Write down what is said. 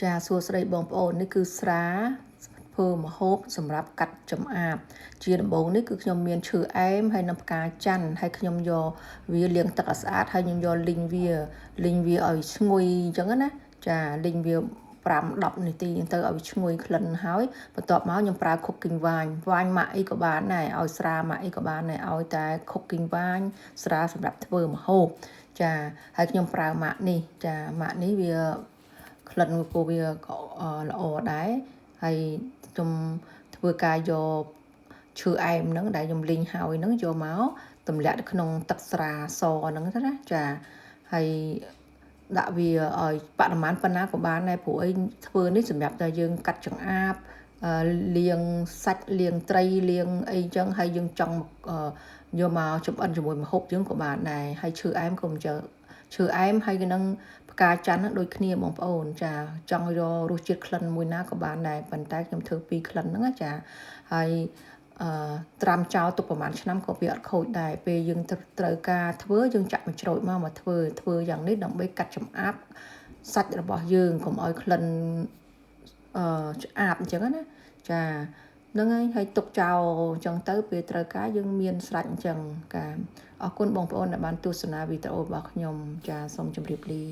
ចាសួស្តីបងប្អូននេះគឺស្រាធ្វើម្ហូបសម្រាប់កាត់ចម្អាបជាដំបូងនេះគឺខ្ញុំមានឈើអែមហើយនិងផ្កាច័ន្ទហើយខ្ញុំយកវាលាងទឹកឲ្យស្អាតហើយខ្ញុំយកលីងវាឲ្យឈ្ងុយអញ្ចឹងណាចាលីងវា5-10នាទីទៅឲ្យឈ្ងុយក្លិនហើយបន្ទាប់មកខ្ញុំប្រើ cooking វាញម៉ាក់អីក៏បានដែរឲ្យស្រាម៉ាក់អីក៏បានដែរឲ្យតែ cooking វាញស្រាសម្រាប់ធ្វើម្ហូបចាហើយខ្ញុំប្រើម៉ាក់នេះចាម៉ាក់នេះវាក្លិនពោះវាក៏ល្អដែរហើយខ្ញុំធ្វើការយកឈើអែមហ្នឹងដែលខ្ញុំលីងហើយហ្នឹងយកមកទម្លាក់នៅក្នុងទឹកស្រាសហ្នឹងទៅណាចាហើយដាក់វាឲ្យបរិមាណប៉ុណ្ណាក៏បានដែរព្រោះអីធ្វើនេះសម្រាប់តែយើងកាត់ចង្អាបលាងសាច់លាងត្រីលាងអីចឹងហើយយើងចង់យកមកចម្អិនជាមួយម្ហូបយើងក៏បានដែរហើយឈើអែមក៏មិនឈើអែមហើយនឹងផ្កាច័ន្ទហ្នឹងដូចគ្នាបងប្អូនចាចង់យករសជាតិក្លិនមួយណាក៏បានដែរប៉ុន្តែខ្ញុំធ្វើ2ក្លិនហ្នឹងចាហើយត្រាំចោលទុកប្រហែលឆ្នាំក៏វាអត់ខូចដែរពេលយើងត្រូវការធ្វើយើងចាក់មួយជ្រោយមកធ្វើយ៉ាងនេះដើម្បីកាត់ចម្អាបសាច់របស់យើងកុំឲ្យក្លិនឆ្អាបអញ្ចឹងណាចាហ្នឹងហើយទុកចោលអញ្ចឹងទៅពេលត្រូវការយើងមានស្រាច់អញ្ចឹងអរគុណបងប្អូនដែលបានទស្សនាវីដេអូរបស់ខ្ញុំចាសូមជម្រាបលា